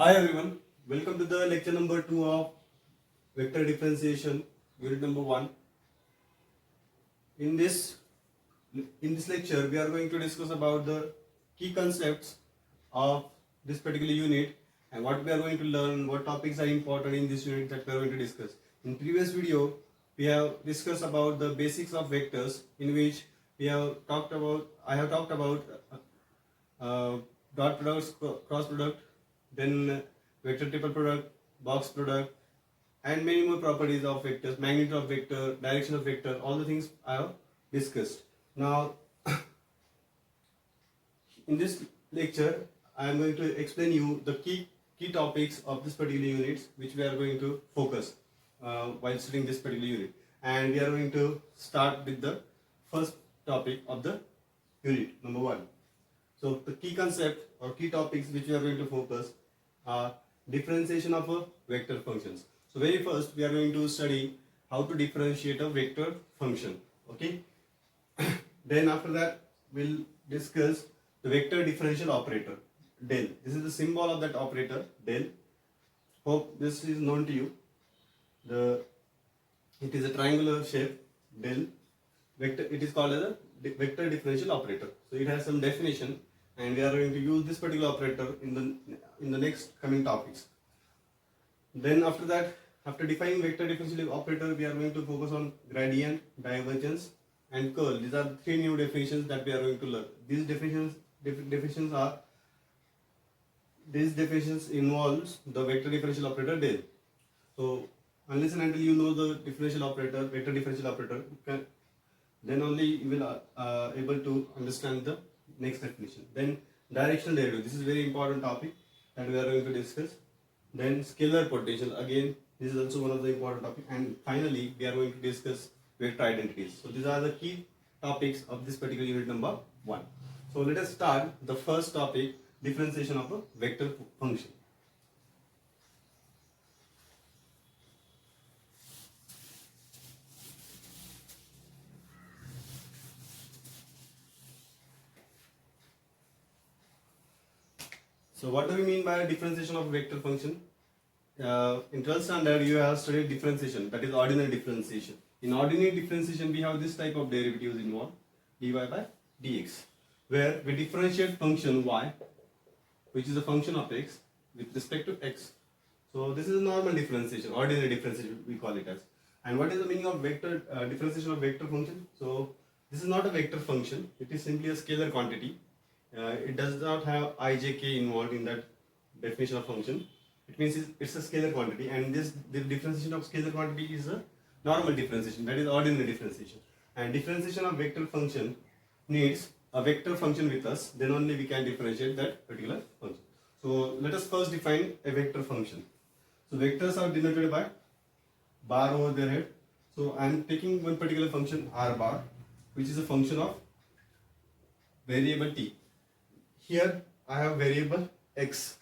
Hi everyone, welcome to the lecture number 2 of vector differentiation, unit number 1. In this lecture, we are going to discuss about the key concepts of this particular unit and what we are going to learn, what topics are important in this unit that we are going to discuss. In previous video, we have discussed about the basics of vectors, in which I have talked about dot products, cross product, then vector triple product, box product, and many more properties of vectors, magnitude of vector, direction of vector, all the things I have discussed. Now, in this lecture, I am going to explain you the key topics of this particular unit, which we are going to focus while studying this particular unit. And we are going to start with the first topic of the unit, number 1. So the key concept or key topics which we are going to focus are differentiation of a vector functions. So very first we are going to study how to differentiate a vector function. Okay. Then after that we'll discuss the vector differential operator, del. This is the symbol of that operator, del. Hope this is known to you. It is a triangular shape, del. Vector. It is called as a vector differential operator. So it has some definition, and we are going to use this particular operator in the next coming topics. Then after that, after defining vector differential operator, we are going to focus on gradient, divergence, and curl. These are the 3 new definitions that we are going to learn. These definitions involves the vector differential operator del. So unless and until you know the differential operator, vector differential operator, then only you will able to understand the next definition. Then directional derivative. This is very important topic that we are going to discuss. Then scalar potential. Again, this is also one of the important topics. And finally, we are going to discuss vector identities. So these are the key topics of this particular unit number 1. So let us start the first topic, differentiation of a vector function. So what do we mean by differentiation of a vector function? In 12th standard, you have studied differentiation, that is ordinary differentiation. In ordinary differentiation, we have this type of derivatives involved, dy by dx, where we differentiate function y, which is a function of x, with respect to x. So this is a normal differentiation, ordinary differentiation we call it as. And what is the meaning of vector differentiation of vector function? So this is not a vector function, it is simply a scalar quantity. It does not have I, j, k involved in that definition of function. It means it's a scalar quantity, and the differentiation of scalar quantity is a normal differentiation, that is ordinary differentiation. And differentiation of vector function needs a vector function with us, then only we can differentiate that particular function. So let us first define a vector function. So vectors are denoted by bar over their head. So I am taking one particular function r bar, which is a function of variable t. Here I have variable x,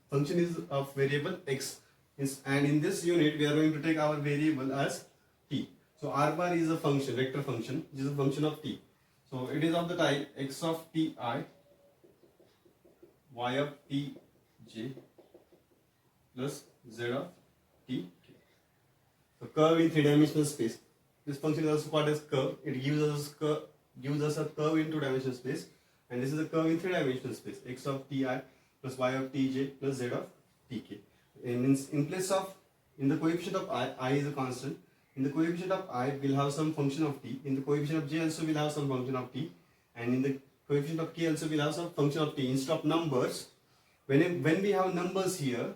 function is of variable x, and in this unit we are going to take our variable as t. So r bar is a function, vector function, which is a function of t. So it is of the type x of t I, y of t j, plus z of t k. So curve in 3-dimensional space. This function is also called as curve. It gives us a curve in 2-dimensional space. And this is a curve in 3-dimensional space, x of ti plus y of tj plus z of tk. In the coefficient of I is a constant. In the coefficient of I, we'll have some function of t. In the coefficient of j also we'll have some function of t. And in the coefficient of k also we'll have some function of t. Instead of numbers, when we have numbers here,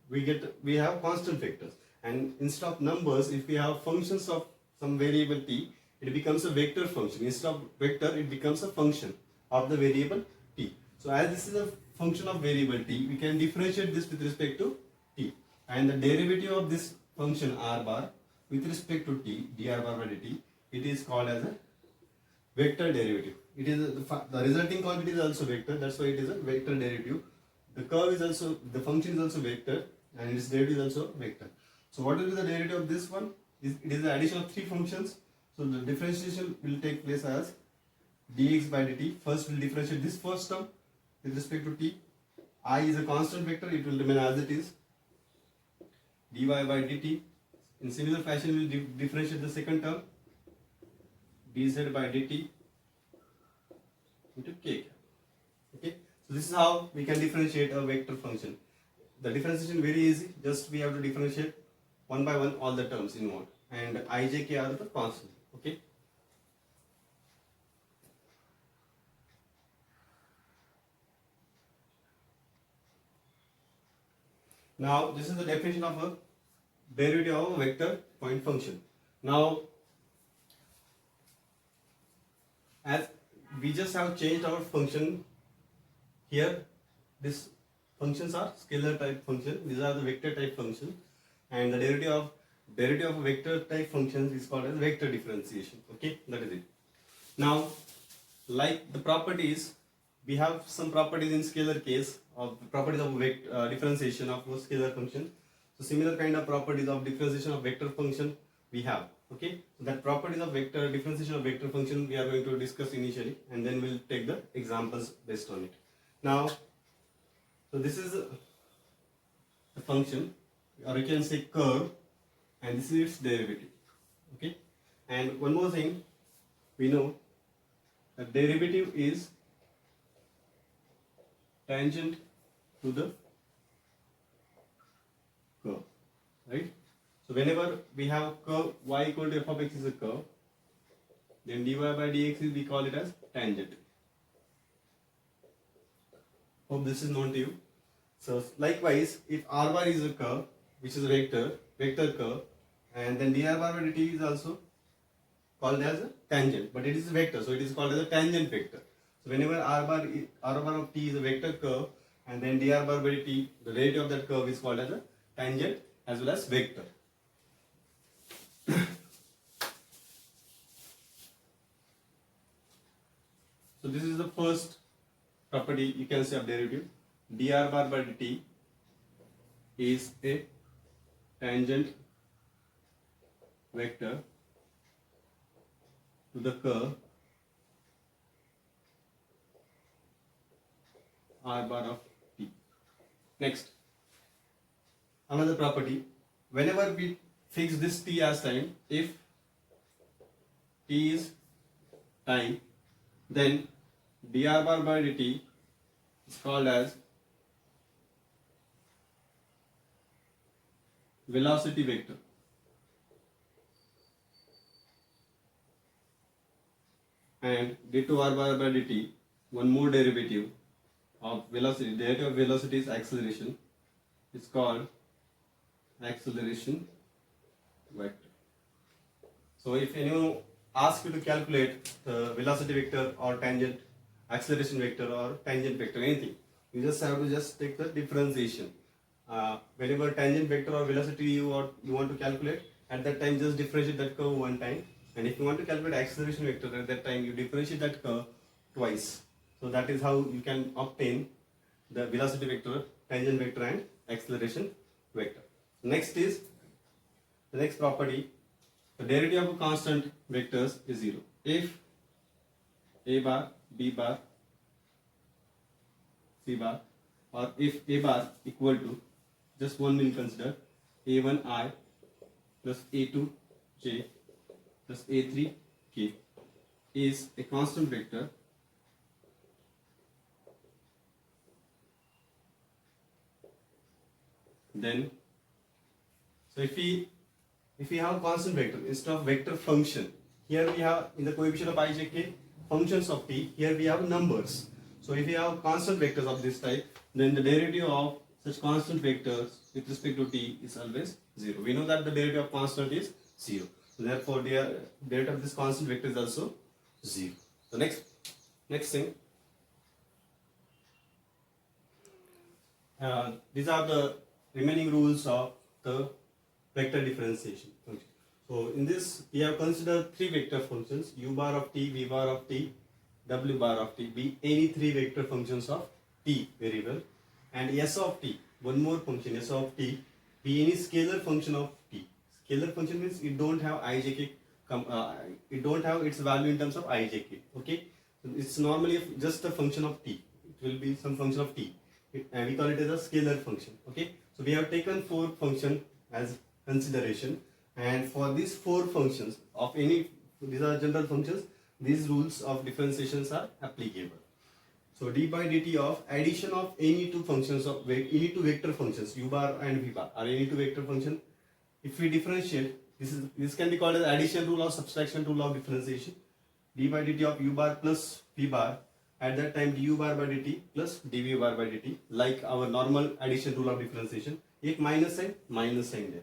we have constant vectors. And instead of numbers, if we have functions of some variable t, it becomes a vector function. Instead of vector, it becomes a function of the variable t. So as this is a function of variable t, we can differentiate this with respect to t. And the derivative of this function r bar with respect to t, dr bar by dt, it is called as a vector derivative. It is the resulting quantity is also vector, that's why it is a vector derivative. The curve is also, the function is also vector, and its derivative is also vector. So what will be the derivative of this one? It is the addition of 3 functions. So the differentiation will take place as dx by dt. First we'll differentiate this first term with respect to t, I is a constant vector, it will remain as it is. dy by dt. In similar fashion, we will differentiate the second term, dz by dt into k. Okay, so this is how we can differentiate a vector function. The differentiation very easy. Just we have to differentiate one by one all the terms involved, and I, j, k are the constant. Okay. Now this is the definition of a derivative of a vector point function. Now, as we just have changed our function here, these functions are scalar type function. These are the vector type function, and the derivative of a vector type functions is called as vector differentiation. Okay, that is it. Now, like the properties, we have some properties in scalar case of properties of differentiation of a scalar function. So similar kind of properties of differentiation of vector function we have. Okay, so that properties of vector differentiation of vector function we are going to discuss initially, and then we'll take the examples based on it. Now, so this is a function, or you can say curve, and this is its derivative. Okay, and one more thing, we know that derivative is tangent to the curve, right? So whenever we have curve y equal to f of x is a curve, then dy by dx is, we call it as tangent. Hope this is known to you. So likewise, if r bar is a curve, which is a vector curve, and then dr bar by dt is also called as a tangent, but it is a vector, so it is called as a tangent vector. So whenever r bar of t is a vector curve, and then dr bar by dt, the derivative of that curve is called as a tangent as well as vector. So this is the first property you can say of derivative. Dr bar by dt is a tangent vector to the curve r bar of t. Next, another property, whenever we fix this t as time, if t is time, then dr bar by dt is called as velocity vector. And d2 r bar by dt, one more derivative of velocity, derivative of velocity is acceleration, is called acceleration vector. So if anyone asks you to calculate the velocity vector or tangent, acceleration vector or tangent vector, anything, you just have to just take the differentiation. Whenever tangent vector or velocity you want to calculate, at that time just differentiate that curve one time, and if you want to calculate acceleration vector, at that time you differentiate that curve twice. So that is how you can obtain the velocity vector, tangent vector and acceleration vector. Next is the next property, the derivative of constant vectors is 0. If a bar, b bar, c bar, or if a bar equal to, just one will consider, a1i plus a2j plus a3k is a constant vector, then so if we have constant vector instead of vector function, here we have in the coefficient of I, j, k functions of t, here we have numbers. So if we have constant vectors of this type, then the derivative of such constant vectors with respect to t is always 0. We know that the derivative of constant is 0. So therefore the derivative of this constant vector is also 0. The next thing, these are the remaining rules of the vector differentiation function. So in this we have considered three vector functions, u bar of t, v bar of t, w bar of t, be any three vector functions of t variable, and s of t, one more function s of t, be any scalar function of t. Scalar function means it don't have ijk, it don't have its value in terms of ijk. Okay, so it's normally just a function of t. It will be some function of t. we call it as a scalar function. Okay, so we have taken 4 functions as consideration, and for these 4 functions of any, these are general functions, these rules of differentiations are applicable. So d by dt of addition of any 2 functions of any 2 vector functions u bar and v bar are any 2 vector function. If we differentiate, this can be called as addition rule or subtraction rule of differentiation. D by dt of u bar plus v bar, at that time du bar by dt plus dv bar by dt, like our normal addition rule of differentiation. एक minus sign there.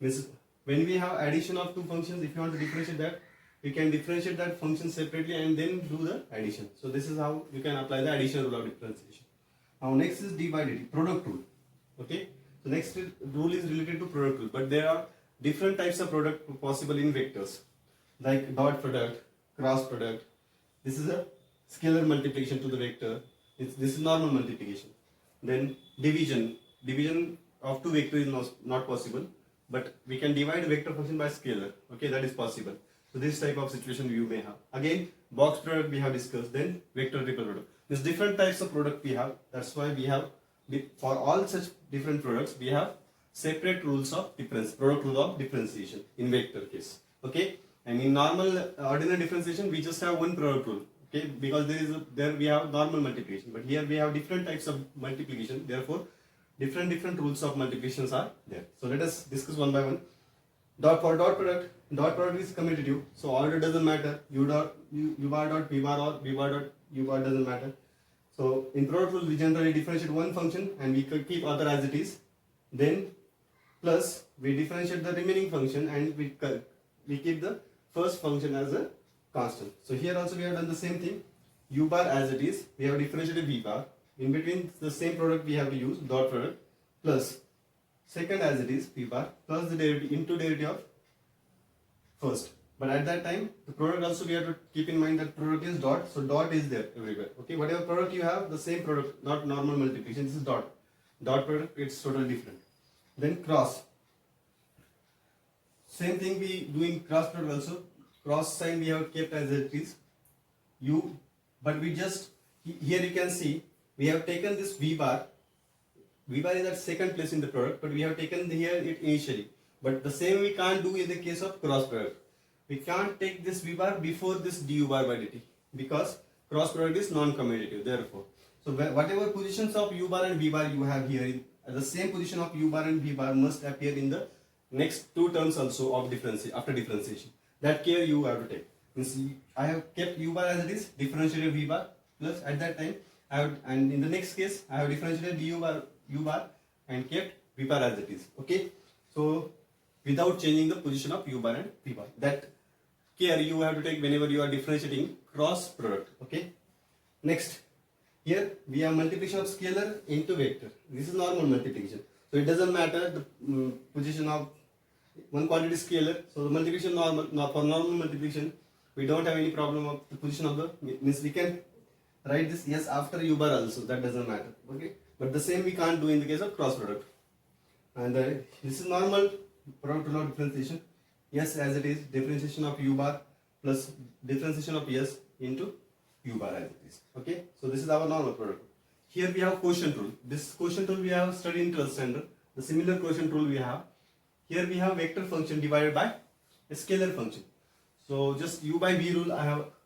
Means when we have addition of 2 functions, if you want to differentiate that, you can differentiate that function separately and then do the addition. So this is how you can apply the addition rule of differentiation. Now next is d by dt, product rule. Okay, so next rule is related to product rule, but there are different types of product possible in vectors, like dot product, cross product. This is a scalar multiplication to the vector. This is normal multiplication. Then division of 2 vectors is not possible, but we can divide a vector function by scalar. Okay, that is possible. So this type of situation you may have. Again, box product we have discussed. Then vector triple product. There's different types of product we have. That's why we have, for all such different products, we have separate rules of difference, product rule of differentiation in vector case. Okay, and in normal ordinary differentiation we just have one product rule. Okay, because there we have normal multiplication, but here we have different types of multiplication. Therefore, different rules of multiplications are there. So let us discuss one by one. Dot product is commutative, so order doesn't matter. U bar dot v bar or v bar dot u bar doesn't matter. So in product rule we generally differentiate one function and we keep other as it is. Then plus we differentiate the remaining function and we keep the first function as a constant. So here also we have done the same thing. U bar as it is, we have differentiated v bar. In between the same product we have to use dot product plus second as it is v bar plus the derivative into derivative of first. But at that time the product also we have to keep in mind that product is dot, so dot is there everywhere. Okay, whatever product you have, the same product, not normal multiplication. This is dot product, it's totally different. Then cross, same thing we do in cross product also. Cross sign we have kept as it is u, but we just, here you can see we have taken this v bar. V bar is at second place in the product, but we have taken here it initially. But the same we can't do in the case of cross product. We can't take this v bar before this du bar by dt, because cross product is non-commutative. Therefore, so whatever positions of u bar and v bar you have here, the same position of u bar and v bar must appear in the next 2 terms also of after differentiation. That care you have to take. Means I have kept u bar as it is, differentiated v bar, plus at that time and in the next case I have differentiated u bar and kept v bar as it is. Okay, so without changing the position of u bar and v bar. That care you have to take whenever you are differentiating cross product. Okay, next, here we have multiplication of scalar into vector. This is normal multiplication, so it doesn't matter the position of one quantity scalar. So the multiplication normal. Now for normal multiplication we don't have any problem of the position of the, means we can write this yes after u bar also, that doesn't matter. Okay, but the same we can't do in the case of cross product. And this is normal product rule of differentiation. Yes as it is, differentiation of u bar plus differentiation of yes into u bar as it is. Okay, so this is our normal product. Here we have quotient rule. This quotient rule we have studied in 12th standard. The similar quotient rule we have. Here we have vector function divided by a scalar function. So just u by v rule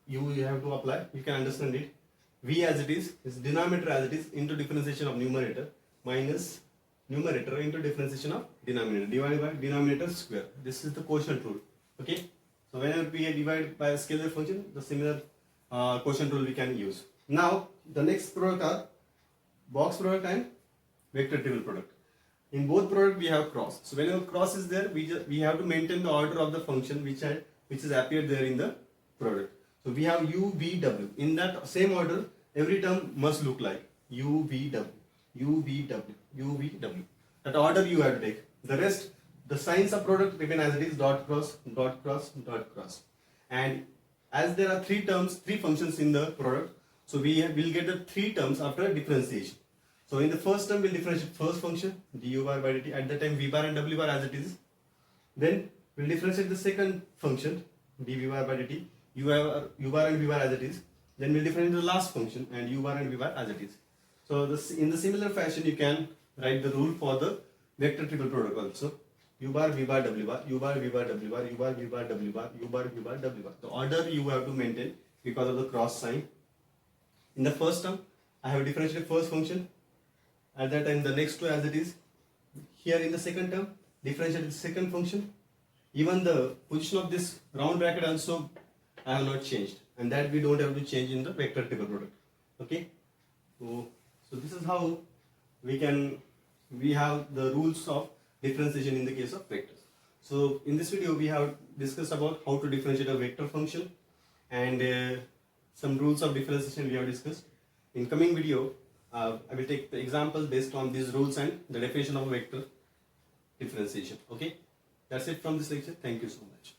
you have to apply. You can understand it. V as it is denominator as it is into differentiation of numerator minus numerator into differentiation of denominator divided by denominator square. This is the quotient rule. Okay, so whenever we divide by a scalar function, the similar quotient rule we can use. Now the next product are box product and vector table product. In both product we have cross. So whenever cross is there, we have to maintain the order of the function which is appeared there in the product. So we have u, v, w. In that same order, every term must look like u, v, w, u, v, w, u, v, w. That order you have to take. The rest, the signs of product remain as it is, dot cross, dot cross, dot cross. And as there are 3 functions in the product, so we will get the 3 terms after differentiation. So in the first term we'll differentiate first function du bar by dt, at that time v bar and w bar as it is. Then we'll differentiate the second function dv bar by dt, u bar and v bar as it is. Then we'll differentiate the last function and u bar and v bar as it is. So this, in the similar fashion, you can write the rule for the vector triple product also. U bar, V bar, W bar, U bar, V bar, W bar, U bar, V bar, W bar, U bar, V bar, W bar. The order you have to maintain because of the cross sign. In the first term, I have differentiated first function. At that time, the next two as it is. Here in the second term, differentiated second function. Even the position of this round bracket also I have not changed, and that we don't have to change in the vector triple product. Okay. So this is how we have the rules of differentiation in the case of vectors. So in this video we have discussed about how to differentiate a vector function, and some rules of differentiation we have discussed. In coming video, I will take the examples based on these rules and the definition of a vector differentiation. Okay, that's it from this lecture. Thank you so much.